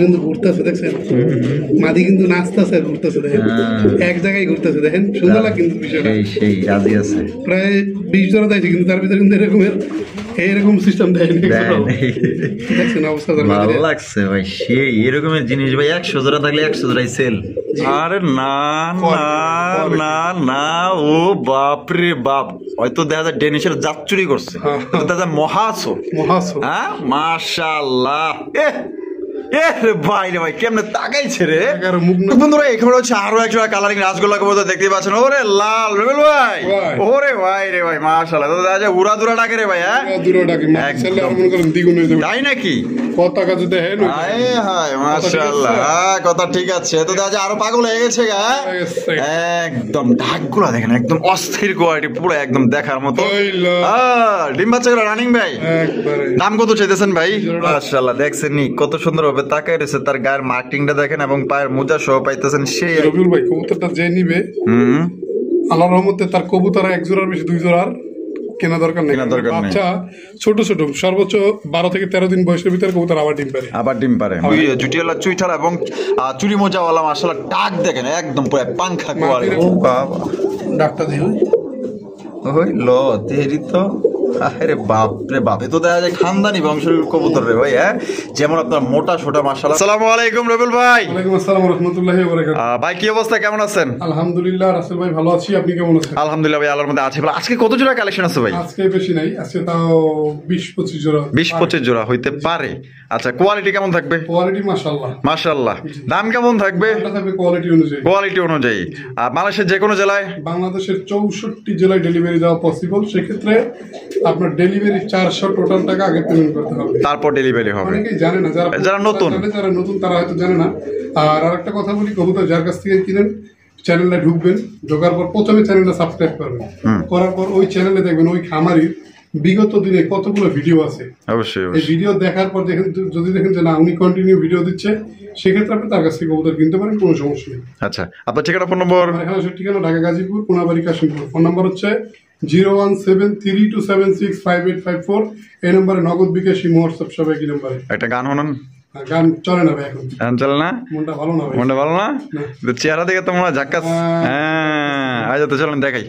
কিন্তু ঘুরতেছে দেখছেন, মাদি কিন্তু নাচতেছে আর ঘুরতেছে, দেখেন এক জায়গায় ঘুরতেছে, দেখেন সুন্দর লাগে কিন্তু বিষয়টা। সেই রাজি আছে, প্রায় 20 জোড়া দিয়েছে, কিন্তু তার ভিতরে কিন্তু এরকম সিস্টেম দেয়নি। দেখছেন অবস্থা, ভালো লাগছে ভাই। সেই এরকমের জিনিস ভাই 100 জোড়া থাকলে 100 জোড়াই সেল। আরে না না না না, ও বাপরে বাপ, হয়তো দেখা যায় ডেনিশের জাত চুরি করছে, দেখা যায় মহাসো। হ্যাঁ মাশাআল্লাহ। ভাই রে ভাই কেমনে তাকাইছে রে বন্ধুরা। এখানে হচ্ছে আরো একটা কালারিং রাসগোল্লা কবুতর দেখতে পাচ্ছেন। ওরে লাল রুবেল ভাই, ওরে ভাই রে ভাই মাশাআল্লাহ, তো দেখা যায় উড়া দুরা ডাকে রে ভাই। হ্যাঁ তাই নাকি? পতাকা যদি দেখেন, হায় হায় মাশাআল্লাহ, কথা ঠিক আছে। তো দেখা যায় আরো পাগল হয়ে গেছে গা, একদম ঢাকগুলা দেখেন, একদম অস্থির কোয়ালিটি, পুরো একদম দেখার মতো। ডিম বাচ্চাগুলো রানিং ভাই, দাম কত চাইতেছেন ভাই? মাশাআল্লাহ দেখছেন নি কত সুন্দর ভাবে তাকায় রয়েছে, তার গায়ের মার্কিংটা দেখেন এবং পায়ের মোজা সহ পাইতেছেন। সেই রবিউল ভাই কবুতরটা যে নিবে আল্লাহর রহমতে তার কবুতর এক জোড়ার বেশি 2 জোড়ার কেনা দরকার নেই। বাচ্চা ছোট ছোট সর্বোচ্চ 12 থেকে 13 দিন বয়সের ভিতরে কবুতর আবার ডিম পারে। জুটিওয়ালা চুইঠালা এবং চুরি মোজাওয়ালা মাশাআল্লাহ ডাক দেখেন, একদম পুরো পাংখা কোয়ালিটি। ও বাবা ডাকটা দিই ওই লো তেরি তো, আরে বাপ রে বাপ, এ তো দেখা যায় খানদানি বংশের কবুতর রে ভাই। হ্যাঁ যেমন আপনার মোটা সোটা মাশাআল্লাহ। আসসালামু আলাইকুম রবিউল ভাই। ওয়ালাইকুম আসসালাম ওয়া রাহমাতুল্লাহি ওয়া বারাকাতুহু। ভাই কি অবস্থা, কেমন আছেন? আলহামদুলিল্লাহ রাসেল ভাই ভালো আছি, আপনি কেমন আছেন? আলহামদুলিল্লাহ ভাই আল্লাহর মধ্যে আছি। আজকে কত জোড়া কালেকশন আছে ভাই? আজকে বেশি নাই, আজকে তাও 20-25 জোড়া। 20-25 জোড়া হইতে পারে। আচ্ছা কোয়ালিটি কেমন থাকবে? কোয়ালিটি মাশাআল্লাহ মাশাআল্লাহ। দাম কেমন থাকবে? কোয়ালিটি অনুযায়ী। আর বাংলাদেশের যে কোনো জেলায়? বাংলাদেশের 64 জেলায় ডেলিভারি দেওয়া পসিবল। সেক্ষেত্রে আপনার ডেলিভারি 400 টোটাল টাকা আগে পেমেন্ট করতে হবে, তারপর ডেলিভারি হবে। অনেকেই জানে না, যারা নতুন তারা হয়তো জানে না। আর আরেকটা কথা বলি, কবুতর যার কাছ থেকে কিনেন চ্যানেলে ঢুকবেন, ঢোকার পর প্রথমে চ্যানেলটা সাবস্ক্রাইব করবেন, করার পর ওই চ্যানেলে দেখবেন ওই খামারির বিগত দিনে কতগুলো ভিডিও আছে। অবশ্যই এই ভিডিও দেখার পর দেখেন, যদি দেখেন যে না উনি কন্টিনিউ ভিডিও দিচ্ছে, সেক্ষেত্রে আপনি তার কাছ থেকে কবুতর কিনতে পারেন, কোনো সমস্যা নেই। আচ্ছা আপনার ঠিকানা, ফোন নম্বর? এখানে ঠিকানা ঢাকা গাজীপুর, কোনাবাড়ি, কাশিমপুর। ফোন নাম্বার হচ্ছে 01732765854। এই নম্বরে নগদ বিকাশ, হোয়াটসঅ্যাপ সব একই নম্বরে। একটা গান শোনান। গান চলে না ভাই এখন, গান চলে না, মনটা ভালো না ভাই। মনটা ভালো না, চেহারা দেখে তো মনে হয় ঝাক্কাস। হ্যাঁ আচ্ছা তো চলেন দেখাই।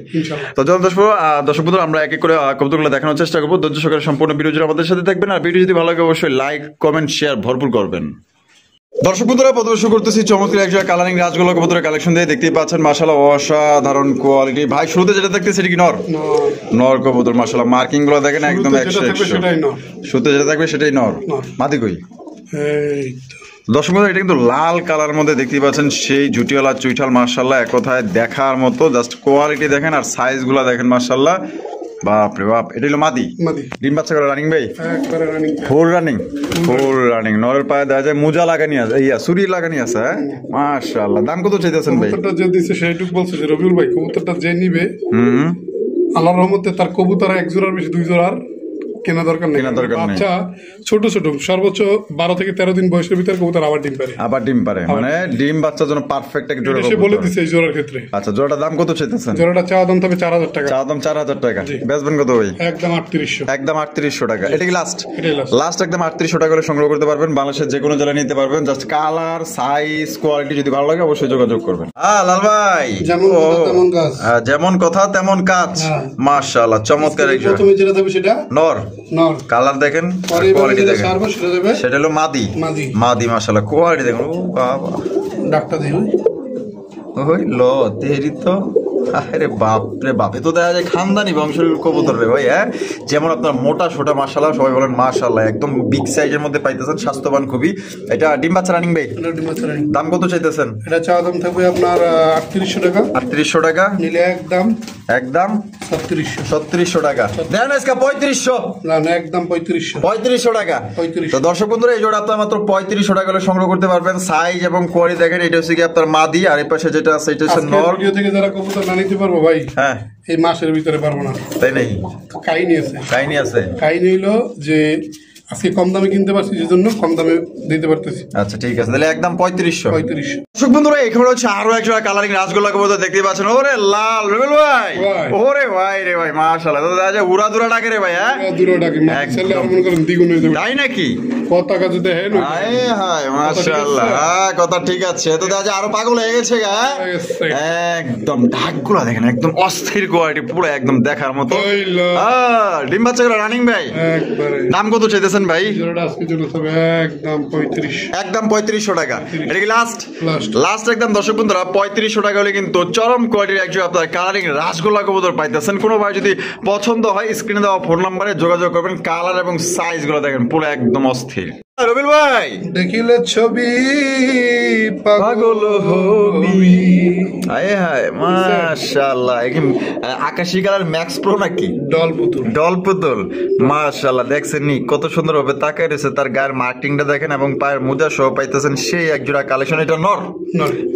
তো চলুন দর্শক বন্ধুরা, আমরা এক এক করে কবুতরগুলো দেখানোর চেষ্টা করবো। ধৈর্য সহকারে সম্পূর্ণ ভিডিও জুড়ে আমাদের সাথে থাকবেন। আর ভিডিও যদি ভালো লাগে অবশ্যই লাইক কমেন্ট শেয়ার ভরপুর করবেন। দর্শক বন্ধুরা প্রদর্শন করতেছি চমৎকার একজন কালারিং রাজগোল্লা কবুতরের কালেকশন দিয়ে, দেখতেই পাচ্ছেন মাশাআল্লাহ অসাধারণ কোয়ালিটি। ভাই শুরুতে যেটা দেখতেছি সেটা কি নর কবুতর? মাশাআল্লাহ মার্কিং গুলো দেখেন একদম 100। শুরুতে যেটা থাকবে সেটাই নর। মাদি কই? দর্শক বন্ধুরা এটা কিন্তু লাল কালার মধ্যে দেখতেই পাচ্ছেন, সেই জুটিওয়ালা চুইঠাল মাশাআল্লাহ, এক কথায় দেখার মতো। জাস্ট কোয়ালিটি দেখেন আর সাইজ গুলা দেখেন মাশাআল্লাহ, বাপরে বাপ। এটা হলো মাদি। ডিম বাচ্চা করে রানিং ভাই? Full running. নরের পায়ে দেখা যায় মোজা লাগানি আছে, চুরি লাগানি আছে। হ্যাঁ মাশাআল্লাহ। দাম কত চাইতেছেন ভাই? কবুতরটা যে দিছে সেইটুক বলছে যে রবিউল ভাই কবুতরটা যে নিবে আল্লাহর রহমতে তার কবুতর এক জোড়ার বেশি 2 জোড়ার কেনা দরকার নেই। বাচ্চা ছোট ছোট সর্বোচ্চ 12 থেকে 13 দিন বয়সের ভিতরে কবুতর আবার ডিম পারে। মানে ডিম বাচ্চার জন্য পারফেক্ট এক জোড়া সে বলে দিছে এই জোড়ার ক্ষেত্রে। আচ্ছা জোড়াটার দাম কত চাইতেছেন? জোড়াটা চাওয়া দাম তবে 4000 টাকা। চাওয়া দাম 4000 টাকা। বেচবেন কত ভাই? একদম 3800। একদম 3800 টাকা। এটা কি লাস্ট? লাস্ট একদম 3800 টাকা করে সংগ্রহ করতে পারবেন। বাংলাদেশের যে কোনো জেলায় নিতে পারবেন। জাস্ট কালার সাইজ কোয়ালিটি যদি ভালো লাগে অবশ্যই যোগাযোগ করবেন। লাল ভাই যেমন কথা তেমন কাজ। মাশাআল্লাহ চমৎকার। প্রথমে যেটা দেবে সেটা নর। কালার দেখেন, কোয়ালিটি দেখেন, সেটা হলো মাদি মাশাআল্লাহ। কোয়ালিটি দেখুন, ও বাবা ডাকটা দিই ওই লো তেরি তো, আরে বাপ রে বাপ, এ তো দেখা যায় খানদানি বংশের কবুতর রে ভাই। হ্যাঁ যেমন আপনার মোটা সোটা মাশাআল্লাহ, সবাই বলেন মাশাআল্লাহ, একদম বিগ সাইজের মধ্যে পাইতেছেন, স্বাস্থ্যবান খুবই। এটা ডিম বাচ্চা রানিং ভাই? দাম কত চাইতেছেন? এটা চাওয়া দাম থাকবে আপনার 3800 টাকা। 3800 টাকা নিলে একদম 3700 টাকা। দেন আজকে 3500 না, একদম 3500 টাকা। তো দর্শক বন্ধুরা এই জোড়া আপনার মাত্র 3500 টাকা করে সংগ্রহ করতে পারবেন। সাইজ এবং কোয়ালিটি দেখেন। এটা হচ্ছে কি আপনার মাদি, আর এই পাশে যেটা আছে এটা হচ্ছে নর। ভিডিও থেকে যারা কবুতর জোড়াটা নিতে পারবো ভাই? হ্যাঁ, এই মাসের ভিতরে পারবো না। তাই নাই? কাহিনী আছে। কাহিনী হইলো যে আজকে কম দামে কিনতে পারছি, যে জন্য কম দামে দিতে পারতেছি। আচ্ছা ঠিক আছে, তাহলে একদম 3500। দর্শক বন্ধুরা, এখানে হচ্ছে আরো একজোড়া কালারিং রাসগোল্লা কবুতর দেখতে পাচ্ছেন। ওরে লাল রবিল ভাই, ওরে ভাই রে ভাই, মাশাআল্লাহ। তো দাদা উড়া দুরা ডাকে রে ভাই। হ্যাঁ, দুরা ডাকে, ছেলে আর মনে করেন দ্বিগুণ হয়ে যাবে। তাই নাকি? পতাকা যদি হেন হায় হায়, মাশাআল্লাহ। হ্যাঁ, কথা ঠিক আছে। তো দাদা আরো পাগল হয়ে গেছে গা। একদম ঢাকগুলা দেখেন, একদম অস্থির কোয়ালিটি, পুরো একদম দেখার মতো। ডিম বাচ্চা করে রানিং ভাই। একবারে দাম কত চাইতেছেন ভাই? একদম 3500 টাকা। এটা কি লাস্ট একদম? দর্শক বন্ধুরা, 3500 টাকা হলে কিন্তু চরম কোয়ালিটির একজন আপনার কালারিং রাসগোল্লা কবুতর পাইতেছেন। কোনো ভাই যদি পছন্দ হয়, স্ক্রিনে দেওয়া ফোন নাম্বারে যোগাযোগ করবেন। কালার এবং সাইজ গুলো দেখেন, পুরো একদম অস্থির। রবিল ভাই, দেখিলে ছবি পাগল হবি। হায় হায়, মাশাআল্লাহ। আকাশী কালার ম্যাক্স প্রো নাকি? ডল পুতুল, মাশাআল্লাহ। দেখছেন নি কত সুন্দর ভাবে তাকায় রয়েছে, তার গায়ের মার্কিংটা দেখেন এবং পায়ের মোজা সহ পাইতেছেন সেই এক জোড়া কালেকশন। এটা নর,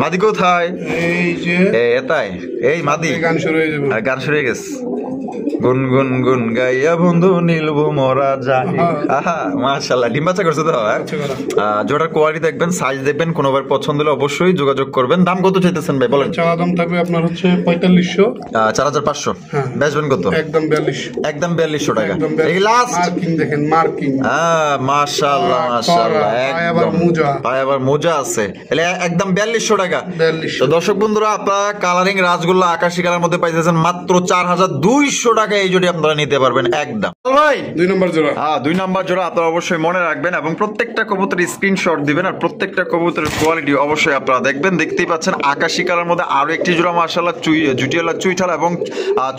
মাদি কোথায়? এই যে এটাই, এই মাদি। গান শুরু হয়ে গেছে। গুন গুন গুন গাইয়া বন্ধু নীলবো মরা যায়। আহা, মাশাআল্লাহ। ডিম বাচ্চা করছে তো? জোড়ার কোয়ালিটি দেখবেন, সাইজ দেখবেন, কোনোবার পছন্দ হলে অবশ্যই যোগাযোগ করবেন। দাম কত চাইতেছেন ভাই বলেন? চাওয়া দাম থাকবে আপনার হচ্ছে 4500। 4500 বেচবেন কত? একদম 4200 টাকা। এই লাস্ট মার্কিং দেখেন, মার্কিং। হ্যাঁ, মাশাআল্লাহ মাশাআল্লাহ। আবার মোজা আছে, তাহলে একদম 4200 টাকা। তো দর্শক বন্ধুরা, আপনারা কালারিং রাসগোল্লা আকাশী কালার মধ্যে পাইতেছেন মাত্র 4200 টাকা। এই জোড়া আপনারা নিতে পারবেন একদম। ভাই 2 নম্বর জোড়া। হ্যাঁ, 2 নম্বর জোড়া আপনারা অবশ্যই মনে রাখবেন এবং প্রত্যেকটা কবুতরের স্ক্রিনশট দিবেন। আর প্রত্যেকটা কবুতরের কোয়ালিটি অবশ্যই আপনারা দেখবেন। দেখতেই পাচ্ছেন আকাশী কালার মধ্যে আরো একটি জোড়া, মাশাআল্লাহ, জুটিওয়ালা চুইঠালা এবং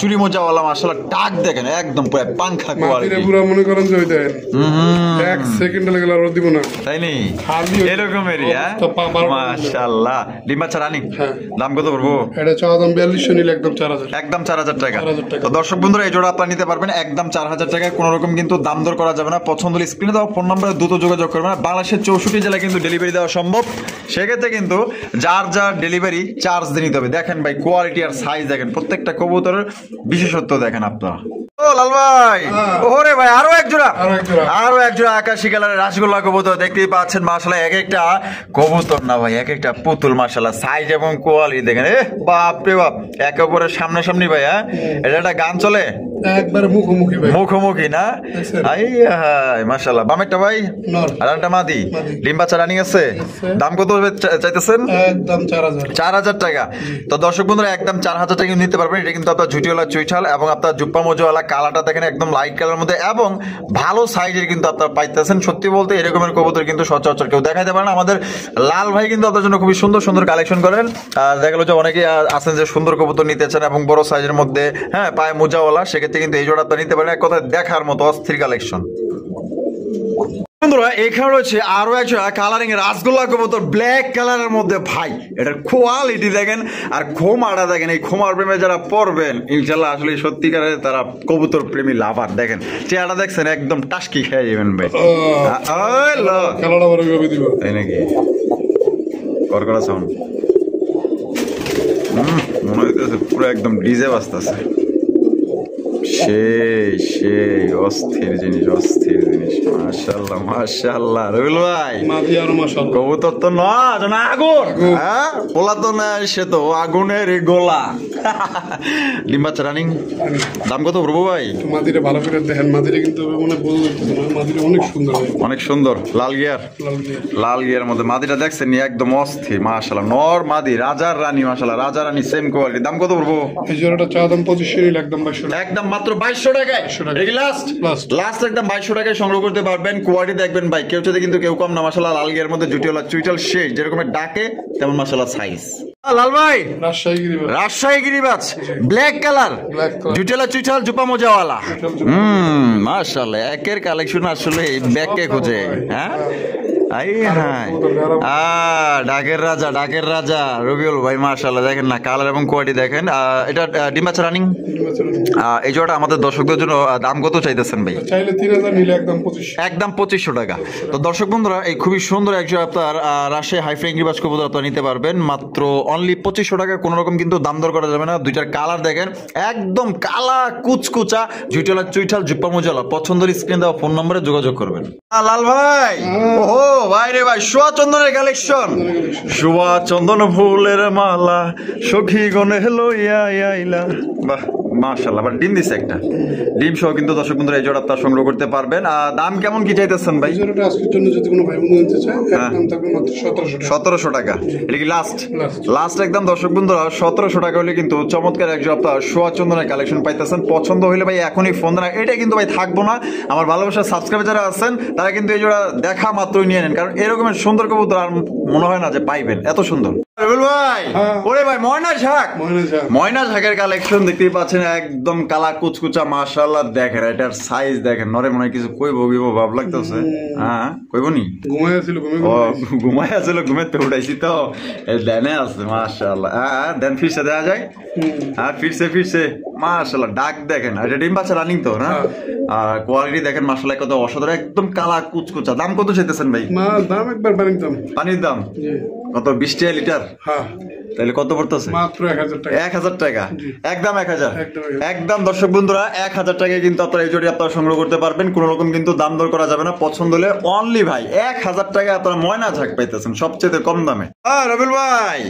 চুরি মোজাওয়ালা, মাশাআল্লাহ। টাক দেখেন, একদম পুরো পাংখা কোয়ালিটি। পুরো মনে করেন যে ওই দেন এক সেকেন্ড লাগলে আর দিব না, তাই নি? এরকমেরই। হ্যাঁ, মাশাআল্লাহ। ডিম বাচ্চা রানিং। দাম কত পড়বো? এটা চাওয়া দাম 4200, নিলে একদম 4000। একদম 4000 টাকা। তো দর্শক বন্ধুরা, এই জোড়া আপনারা নিতে পারবেন একদম 4000 টাকায়। কোনো রকম কিন্তু দাম দর করা যাবে না। পছন্দ হলে স্ক্রিনে দেওয়া ফোন নাম্বারে দ্রুত যোগাযোগ করবেন। বাংলাদেশের 64 জেলায় কিন্তু ডেলিভারি দেওয়া সম্ভব। সেক্ষেত্রে কিন্তু যার ডেলিভারি চার্জ দিয়ে নিতে হবে। দেখেন ভাই, কোয়ালিটি আর সাইজ দেখেন, প্রত্যেকটা কবুতরের বিশেষত্ব দেখেন আপনারা। ও লাল ভাই, ওরে ভাই, আরো এক জোড়া আকাশী কালারের রাসগোল্লা কবুতর দেখতেই পাচ্ছেন। মাশাআল্লাহ, এক একটা কবুতর না ভাই, এক একটা পুতুল। মাশাআল্লাহ, সাইজ এবং কোয়ালিটি দেখেন। বাপ রে বাপ, একে অপরের সামনাসামনি ভাই। হ্যাঁ, এটা একটা গান চলে একবারে মুখোমুখি না? মাশাআল্লাহ। বামেরটা ভাই আর একটা মাদি, ডিম বাচ্চা রানিং আছে। দাম কত চাইতেছেন? একদম 4000 টাকা। তো দর্শক বন্ধুরা, একদম 4000 টাকা নিতে পারবেন। এটা কিন্তু আপনার ঝুটিওয়ালা চুইঠাল এবং আপনার জুপ্পা মোজোওয়ালা। কালারটা দেখেন, একদম লাইট কালার মধ্যে এবং ভালো সাইজের কিন্তু আপনার পাইতেছেন। সত্যি বলতে এরকমের কবুতর কিন্তু সচরাচর কেউ দেখাইতে পারে না। আমাদের লাল ভাই কিন্তু আপনার জন্য খুবই সুন্দর সুন্দর কালেকশন করেন। দেখা গেল যে অনেকে আছেন যে সুন্দর কবুতর নিতে চান এবং বড় সাইজের মধ্যে, হ্যাঁ, পায়ে মোজাওয়ালা। সেক্ষেত্রে কিন্তু এই জোড়া আপনার নিতে পারেন। এক কথায় দেখার মতো অস্থির কালেকশন। বন্ধুরা, এখানে রয়েছে আরো একটা কালারিং রাসগোল্লা কবুতর, ব্ল্যাক কালারের মধ্যে। ভাই, এটার কোয়ালিটি দেখেন আর খোমাটা দেখেন। এই খোমার প্রেমে যারা পড়বেন, ইনশাল্লাহ আসলে সত্যিকারের তারা কবুতর প্রেমী লাভার। দেখেন চেহারা দেখছেন, একদম টাস্কি খেয়ে যাবেন ভাই। তাই নাকি? করা সাউন্ড মনে হইতেছে পুরো একদম ডিজে বাজতেছে। সেই অস্থির জিনিস। মাশাআল্লাহ মাশাআল্লাহ। রবিল ভাই, কবুতর তো না আগুন, হ্যাঁ, পোলা তো না, সে তো আগুনের গোলা। ডিম বাচ্চা রানিং। দাম কত পড়বো ভাই? মাদিরে ভালো করে দেখেন, মাদিরে কিন্তু অনেক সুন্দর। লাল গিয়ার মধ্যে মাদিটা দেখছেন, একদম অস্থির। মাশাআল্লাহ, নর মাদি, রাজার রানী। মাশাআল্লাহ, রাজা রানী সেম কোয়ালিটি। দাম কত পড়বো? এই জোড়াটা চা দাম 2500, একদম 2200। একদম মাত্র 2200 টাকায়। লাস্ট একদম 2200 টাকায় সংগ্রহ করতে পারবেন। কোয়ালিটি দেখবেন ভাই, কেউ চাইতে কিন্তু কেউ কম না। মাশাআল্লাহ, লাল গিয়ার মধ্যে জুটিওয়ালা চুইটাল শেষ, যেরকম ডাকে তেমন মাশাআল্লাহ সাইজ। লাল ভাই, রাজশাহী গিরিবাজ, ব্ল্যাক কালার, জুটিওয়ালা চুইটাল, জুপা মোজাওয়ালা। মাশাআল্লাহ, একের কালেকশন আসলে ব্যাককে খুঁজে। হ্যাঁ, ডাকের রাজা রবিউল ভাই, মাশাআল্লাহ দেখেন না কালার এবং কোয়ালিটি দেখেন। এটা ডিম বাচ্চা রানিং। এই জোড়াটা আমাদের দর্শকদের জন্য দাম কত চাইতেছেন ভাই? চাইলে 3000 নিলে একদম 2500 টাকা। তো দর্শক বন্ধুরা, এই খুবই সুন্দর একজন আপনার রাজশাহী হাই ফ্লাইং গিরিবাজ কবুতর আপনারা নিতে পারবেন মাত্র অনলি 2500 টাকা। কোনো রকম কিন্তু দাম দর করা যাবে না। দুইটার কালার দেখেন একদম কালা কুচকুচা, জুইটালা চুইঠাল জুপ্পা মুজালা। পছন্দের স্ক্রিন দেওয়া ফোন নম্বরে যোগাযোগ করবেন। লাল ভাই, ও ভাই রে ভাই, সোয়া চন্দনের কালেকশন, সোয়া চন্দন ফুলের মালা সখী গনে লইয়া আইলা। বাহ মাশাআল্লাহ, আবার ডিম দিছে একটা, ডিম সহ কিন্তু দর্শক বন্ধুরা এই জোড়া আপনারা সংগ্রহ করতে পারবেন। আর দাম কেমন কি চাইতেছেন ভাই? জোড়াটা আজকের জন্য যদি কোনো ভাই বন্ধু নিতে চায় একদম থাকবে মাত্র 1700 টাকা। এটা কি লাস্ট একদম দর্শক বন্ধুরা 1700 টাকা হলে কিন্তু চমৎকার এক জোড়া আপনারা সোয়া চন্দনের কালেকশন পাইতেছেন। পছন্দ হইলে ভাই এখনই ফোন দেন। এটা কিন্তু ভাই থাকবো না, আমার ভালোবাসার সাবস্ক্রাইবার যারা আছেন তারা কিন্তু এই জোড়া দেখা মাত্রই নিয়ে নেন, কারণ এরকমের সুন্দর কবুতর আর মনে হয় না যে পাইবেন এত সুন্দর। ভাই ওরে ভাই, ময়না ঝাঁকের কালেকশন দেখতেই পাচ্ছেন, একদম কালা কুচকুচা মাশাআল্লাহ। দেখেন এটার সাইজ দেখেন, নরে মনে কিছু কইবো ভাব লাগতেছে। হ্যাঁ কইবো নি, ঘুমাই আছিল ঘুমেতে উঠাইছি তো দেনে আছে মাশাআল্লাহ। হ্যাঁ দেন ফিরছে দেওয়া যায়। হ্যাঁ ফিরছে মাশাআল্লাহ। ডাক দেখেন, এটা ডিম বাচ্চা রানিং তো না? আর কোয়ালিটি দেখেন মাশাআল্লাহ কত অসাধারণ, একদম কালা কুচকুচা। দাম কত চাইতেছেন ভাই? দাম একবার পানির দাম কত? 20 টাকা লিটার। হ্যাঁ তাহলে কত পড়তেছে? মাত্র 1000 টাকা। একদম 1000, একদম দর্শক বন্ধুরা 1000 টাকায় কিন্তু আপনারা এই জোড়ি আপনারা সংগ্রহ করতে পারবেন। কোন রকম কিন্তু দাম দর করা যাবে না। পছন্দ হলে অনলি ভাই 1000 টাকায় আপনারা ময়না ঝাঁক পাইতেছেন সবচেয়ে কম দামে। রবিউল ভাই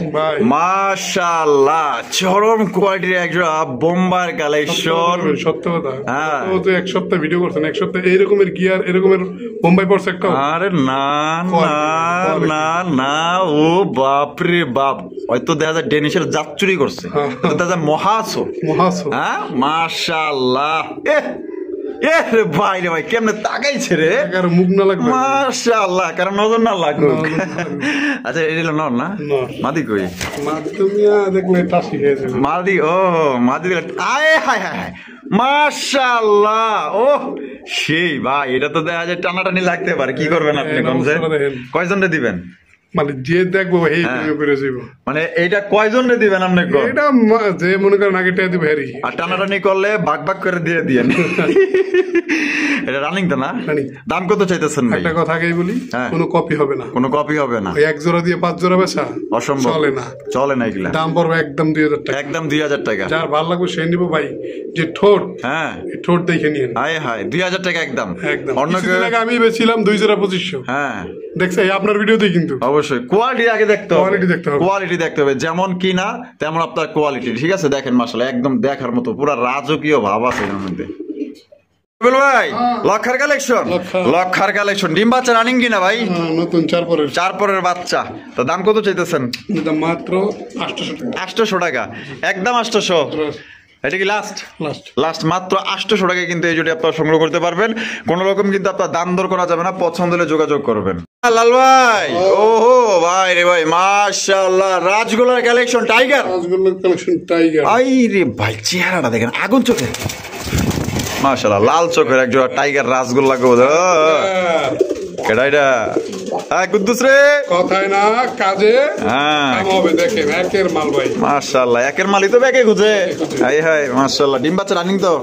মাশাআল্লাহ, চরম কোয়ালিটির এক জোড়া বোম্বার কালেকশন। সত্য কথা, ও তো এক সপ্তাহ ভিডিও করছেন, এক সপ্তাহে এরকমের গিয়ার এরকমের বোম্বাই পড়ছে একটা। আরে না না না, ও বাপরে বাপ, হয়তো দেখা যায় ডেনিশের জাত চুরি করছে। দেখা যায় মহাসো। হ্যাঁ মাশাআল্লাহ। ভাই রে ভাই, কেমনে তাকাইছে রে, মুখ না লাগবে মাশাআল্লাহ, কারণ নজর না লাগবে। আচ্ছা এটা নর না? মাদি কই? দেখলে টাসি খেয়েছে মাদি। ও মাদি, আয় হায় হায় মাশাআল্লাহ। ও সেই ভাই, এটা তো দেখা যায় টানাটানি লাগতে পারে। কি করবেন আপনি? কয়জন দিবেন? মানে যে দেখবো মানে এইটা কয়জন দিবেন আপনি? এটা যে মনে করেন আগে টেয়া দিব হ্যারি, আর টানাটানি করলে ভাগ ভাগ করে দিয়ে দিয়েন। এটা রানিং তো না? দাম কত চাইতেছেন? একটা কথা আগেই বলি, কোনো কপি হবে না, কোনো কপি হবে না। এক জোড়া দিয়ে 5 জোড়া বেচা অসম্ভব, চলে না এগুলা। দাম পড়বে একদম 2000 টাকা, একদম 2000 টাকা। যার ভালো লাগবে সে নিব ভাই। যে ঠোঁট, হ্যাঁ ঠোঁট দেখে নিন। হায় হায় 2000 টাকা একদম। অন্য কেউ আমি বেছিলাম 2 জোড়া 2500। হ্যাঁ দেখছে আপনার ভিডিওতে, কিন্তু অবশ্যই কোয়ালিটি আগে দেখতে হবে, কোয়ালিটি দেখতে হবে, যেমন কিনা তেমন আপনার কোয়ালিটি। ঠিক আছে, দেখেন মাশাআল্লাহ একদম দেখার মতো পুরো রাজকীয় ভাব আছে এর মধ্যে। ভাই লক্ষার কালেকশন, ডিম বাচ্চা রানিং কিনা ভাই? নতুন 4 পরের বাচ্চা। তো দাম কত চাইতেছেন? মাত্র 800 টাকা, একদম 800। এটা কি লাস্ট মাত্র 800 টাকায় কিন্তু এই জোড়ি আপনারা সংগ্রহ করতে পারবেন। কোন রকম কিন্তু আপনার দাম দর করা যাবে না। পছন্দ হলে যোগাযোগ করবেন। লাল ভাই, ওহো ভাই রে ভাই মাশাআল্লাহ, রাজগোলার কালেকশন টাইগার। আই রে ভাই, চেহারাটা দেখেন আগুন চোখে মাশাআল্লাহ, লাল চোখের এক জোড়া টাইগার রাজগোল্লা কবুতর। কেডাইডা কুদ্দুস রে, কথায় না কাজে কাম হবে। দেখেন একের মাল ভাই, মাশাআল্লাহ একের মালই তো ব্যাকে খুঁজে। হাই হাই মাশাআল্লাহ, ডিম বাচ্চা রানিং তো।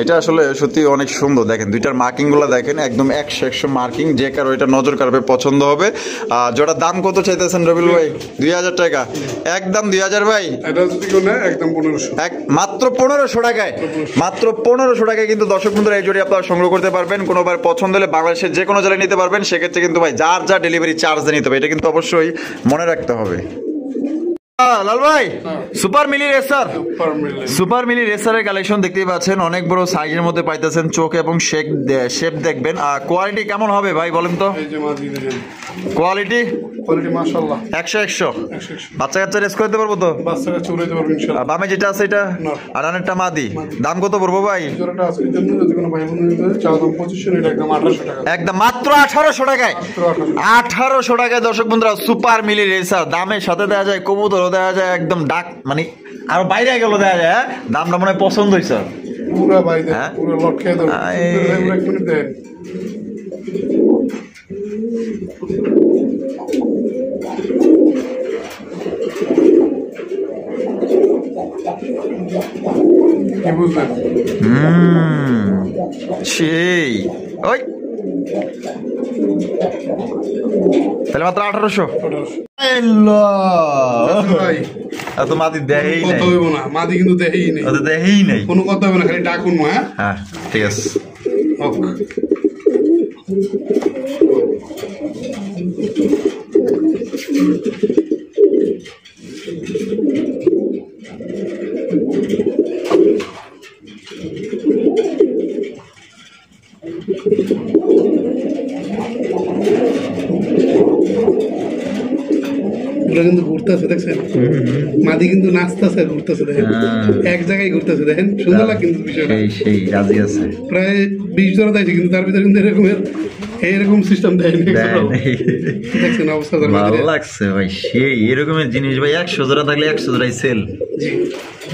এটা আসলে সত্যি অনেক সুন্দর। দেখেন দুইটার মার্কিং গুলো দেখেন, একদম 100 মার্কিং। যে কারো এটা নজর কাড়বে, পছন্দ হবে। জোড়ার দাম কত চাইতেছেন রবিউল ভাই? 2000 টাকা, একদম 2000 ভাই। এটা যদি কোন একদম 1500, মাত্র 1500 টাকায়, মাত্র 1500 টাকায় কিন্তু দর্শক বন্ধুরা এই জোড়ি আপনারা সংগ্রহ করতে পারবেন। কোনোবার পছন্দ হলে বাংলাদেশের যে কোনো জায়গায় নিতে পারবেন। সেক্ষেত্রে কিন্তু ভাই যার যা ডেলিভারি চার্জ দিয়ে নিতে হবে, এটা কিন্তু অবশ্যই মনে রাখতে হবে। লাল ভাই সুপার মিলি রেসারের কালেকশন দেখতেই পাচ্ছেন, অনেক বড় সাইজের মধ্যে পাইতেছেন। চোখ এবং শেপ দেখবেন। আর কোয়ালিটি কেমন হবে ভাই বলেন তো? কোয়ালিটি মাশাআল্লাহ 100 বাচ্চা কাচ্চা রেস করতে পারবো তো? বাচ্চা কাচ্চা উড়াইতে পারবো ইনশাআল্লাহ। বামে যেটা আছে এটা আর আনেরটা মাদি। দাম কত পড়বো ভাই? জোড়াটা আছে জন্য যদি কোনো ভাই বন্ধু নিতে চাও দাম 2500, এটা একদম 1800 টাকা, একদম মাত্র 1800 টাকায়। 1800 টাকায় দর্শক বন্ধুরা সুপার মিলি রেসার। দামের সাথে দেওয়া যায় কবুতরও দেওয়া যায়, একদম ডাক মানে আরো বাইরে গেল দেওয়া যায়। দামটা মনে হয় পছন্দ হয়েছে পুরো ভাই, পুরো লক্ষ্যে কি বুঝলেন? সেই ওই তাহলে মাত্র 1800 ভাই এত মাদি দেহেই নাই, কথা হইব না, মাদি কিন্তু দেহেই নেই, ওটা দেহেই নাই, কোনো কথা হবে না, খালি ডাকুন। হ্যাঁ হ্যাঁ ঠিক আছে। কিন্তু ঘুরতেছে দেখছেন, মাদি কিন্তু নাচতেছে ঘুরতেছে, দেখেন এক জায়গায় ঘুরতেছে, দেখেন সুন্দর লাগে কিন্তু বিষয়টা। সেই রাজি আছে, প্রায় 20 জোড়া দিয়েছে, কিন্তু তার ভিতরে কিন্তু এরকম সিস্টেম দেয়নি। দেখছেন অবস্থা, ভালো লাগছে ভাই, সেই এরকমের জিনিস ভাই 100 জোড়া থাকলে 100 জোড়াই সেল।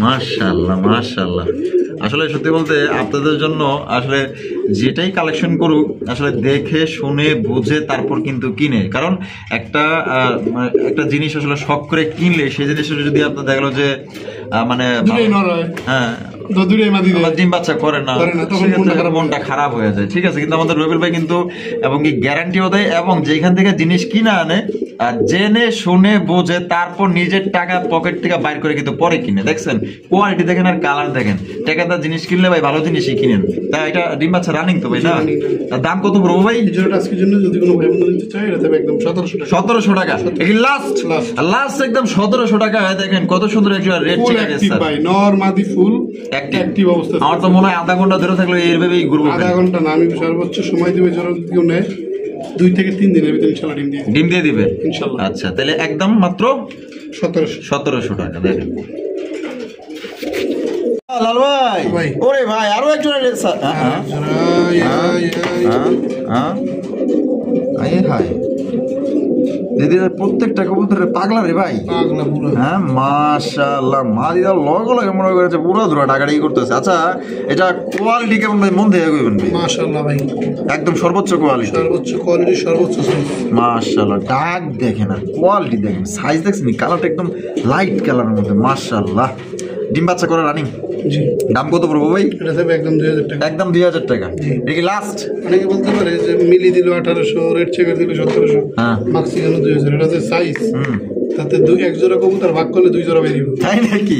মাশাআল্লাহ মাশাআল্লাহ। আসলে সত্যি বলতে আপনাদের জন্য আসলে যেটাই কালেকশন করুক আসলে দেখে শুনে বুঝে তারপর কিন্তু কিনে, কারণ একটা জিনিস আসলে শখ করে কিনলে সেই জিনিসটা যদি আপনার দেখলো যে মানে হ্যাঁ ডিম বাচ্চা করে না, সেক্ষেত্রে মনটা খারাপ হয়ে যায়। ঠিক আছে, কিন্তু আমাদের রবিউল ভাই কিন্তু এবং কি গ্যারান্টিও দেয়, এবং যেখান থেকে জিনিস কিনা আনে জেনে শুনে বোঝে তারপর নিজের টাকা পকেট থেকে বাইর করে কিন্তু পরে কিনে। দেখছেন কোয়ালিটি দেখেন আর কালার দেখেন, টাকাদার জিনিস কিনলে ভাই ভালো জিনিসই কিনেন। তা এটা ডিম বাচ্চা রানিং তো ভাই না, দাম কত পড়বো ভাই? আজকের জন্য যদি কোনো ভাই বন্ধু নিতে চায় এটা একদম 1700 টাকা। লাস্ট একদম 1700 টাকা। দেখেন কত সুন্দর একটা রেড চিকেন ভাই, নর মাদি ফুল অ্যাক্টিভ অবস্থা। আমার তো মনে হয় আধা ঘন্টা ধরে থাকলে এর ভেবেই ঘুরবো। আধা ঘন্টা না, আমি সর্বোচ্চ সময় দিবে জোর কেউ নেয় 2 থেকে 3 দিনের ভিতরে ইনশাআল্লাহ ডিম দিয়ে দিবে ইনশাআল্লাহ। আচ্ছা তাহলে একদম মাত্র 1700 টাকা। দেখেন লাল ভাই, ওরে ভাই আরো একজন প্রত্যেকটা কবুতরের পাগলা রে ভাই, হ্যাঁ মাশাআল্লাহ। মাদিদা লগো লাগে মনে করেছে পুরো ধরা টাকাটাই করতেছে। আচ্ছা এটা কোয়ালিটি কেমন ভাই? মন থেকে কইবেন ভাই। মাশাআল্লাহ ভাই একদম সর্বোচ্চ কোয়ালিটি, সর্বোচ্চ সাইজ। মাশাআল্লাহ ডাক দেখেন আর কোয়ালিটি দেখেন, সাইজ দেখছেন, কালারটা একদম লাইট কালারের মধ্যে মাশাআল্লাহ। ডিম বাচ্চা করে রানিং। জি। দাম কত পড়বো ভাই? এটা হবে একদম 2000 টাকা। একদম 2000 টাকা। এটা কি লাস্ট? অনেকে বলতে পারে যে মিলি দিল 1800, রেড চেকার দিল 1700, হ্যাঁ মাক্সি কেন 2000। এটা যে সাইজ, তাতে এক জোড়া কবুতর ভাগ করলে 2 জোড়া বেরিয়ে, তাই নাকি?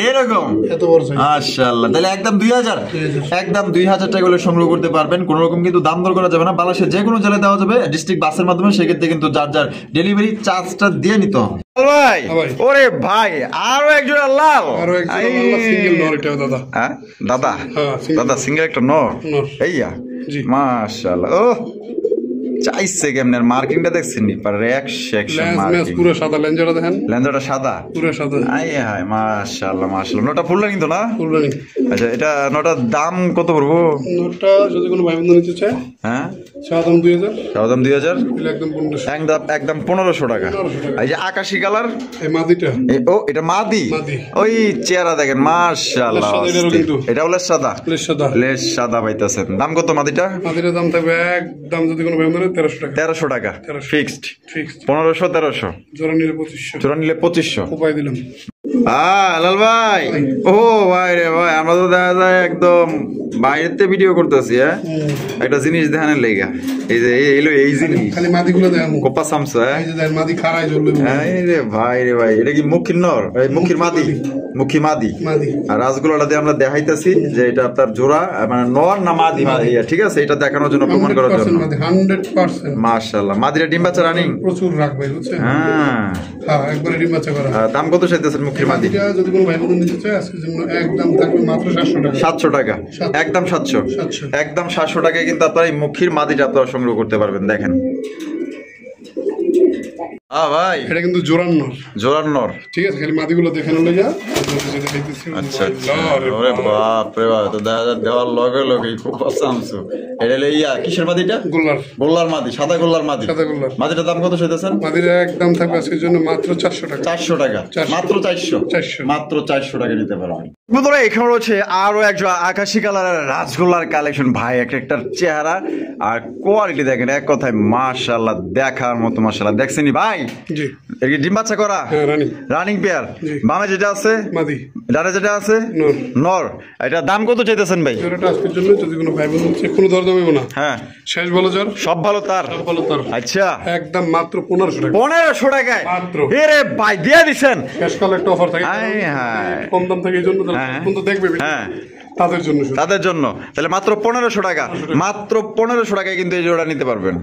এরকম এত বড় সাইজ। মাশাআল্লাহ। তাহলে একদম 2000, একদম 2000 টাকা হলে সংগ্রহ করতে পারবেন। কোনো রকম কিন্তু দাম দর করা যাবে না, বাংলাদেশের যে কোনো জেলায় দেওয়া যাবে ডিস্ট্রিক্ট বাসের মাধ্যমে। সেক্ষেত্রে কিন্তু যার যার ডেলিভারি চার্জটা দিয়ে নিতে হবে। ভাই ওরে ভাই আরো একজন লাল, সিঙ্গেল নর এটা দাদা। হ্যাঁ দাদা সিঙ্গেল একটা নর। এইয়া মাশাআল্লাহ। ও চাইছে কেমনে মার্কিংটা দেখছেন নি? পার এক সেকশন মার্কিং পুরো সাদা, লেঞ্জাটা দেখেন, লেঞ্জাটা সাদা, পুরো সাদা। আই হায় মাশাআল্লাহ মাশাআল্লাহ। নটা ফুল কিন্তু না? Full running. আচ্ছা এটা নটার দাম কত পড়বো? নটা যদি কোনো ভাই বন্ধু নিতে চায়, হ্যাঁ দাম 2000, একদম 1500 টাকা। এই যে আকাশী কালার এই মাদিটা, ও এটা মাদি, ওই চেহারা দেখেন মাশাআল্লাহ। এটা হলো সাদা, লেস সাদা পাইতেছেন। দাম কত মাদিটা? মাদিটার দাম থাকবে একদম যদি কোনো ভাই বন্ধু 1300 টাকা। ফিক্সড 1500 1300, জোড়া নিলে 2500, জোড়া নিলে 2500 উপায় দিলাম। লাল ভাই, ও ভাই রে ভাই, আমরা তো দেখা যায় একদম বাইরেতে ভিডিও করতেছি। হ্যাঁ একটা জিনিস দেখানোর লেগা, এই যে এই জিনিস খালি মাদিগুলো দেখো, কোপা সামসা। এই যে দেখেন মাদি খাড়াই জ্বলবে। রে ভাই রে ভাই, এটা কি মুখির নর? মুখির মাদি, মুখী মাদি। আর রাজগুলাটা আমরা দেখাইতেছি যে এটা আপনার জোড়া মানে নর না মাদি। ঠিক আছে, এটা দেখানোর জন্য, প্রমাণ করার জন্য। 100% মাশাআল্লাহ। মাদিরা ডিম বাচ্চা রানিং প্রচুর রাখবে, বুঝছেন? হ্যাঁ একবারে ডিম বাচ্চা করা। দাম কত চাইতেছেন মুখির মাদি? যদি কোনো ভাই বন্ধু নিতে চায় আজকের জন্য একদম থাকবে মাত্র 700 টাকা। 700 টাকা, একদম 700, একদম 700 টাকায় কিন্তু আপনারা এই মুখির মাদিটা আপনারা সংগ্রহ করতে পারবেন। দেখেন ভাই, এটা কিন্তু জোরান নর। জোরান নর, ঠিক আছে, খালি মাদিগুলো দেখানো লেগে দেখাইতেছি। আচ্ছা আচ্ছা, ওরে বাপ রে বাপ, তো 10,000 দেওয়ার লগে লগে খুব আসামসু। এটা হলো ইয়া কিসের মাদিটা? গোল্লার। গোল্লার মাদি, সাদা গোল্লার মাদি। সাদা গোল্লার। মাদিটার দাম কত চাইতেছেন? মাদির একদম থাকবে আজকের জন্য মাত্র 400 টাকা। 400 টাকা, মাত্র 400, 400 মাত্র 400 টাকা নিতে পারবেন। বন্ধুরা এখানে রয়েছে আরো একজন আকাশি কালারের রাজগোল্লার কালেকশন। ভাই একটা চেহারা আর কোয়ালিটি দেখেন, এক কথায় মাশাআল্লাহ, দেখার মতো মাশাআল্লাহ। দেখছেনি ভাই? জি। এর কি ডিম বাচ্চা করা? হ্যাঁ, রানিং। Running pair. জি। বামে যেটা আছে মাদি, ডানে যেটা আছে নর। নর। এটা দাম কত চাইতেছেন ভাই? জোড়াটা আজকের জন্য যদি কোনো ভাই বোন হচ্ছে কোনো দরদাম হবে না। হ্যাঁ, শেষ বলো যার সব ভালো তার। সব ভালো তার। আচ্ছা, একদম মাত্র 1500 টাকা। 1500 টাকায় মাত্র। এরে ভাই দিয়ে দিছেন। ক্যাশ কল একটা অফার থাকে, হায় হায়। কম দাম থাকে এই জন্য হ্যাঁ। বন্ধু দেখবে হ্যাঁ, তাদের জন্য শুধু। তাদের জন্য তাহলে মাত্র 1500 টাকা, মাত্র 1500 টাকায় কিন্তু এই জোড়া নিতে পারবেন।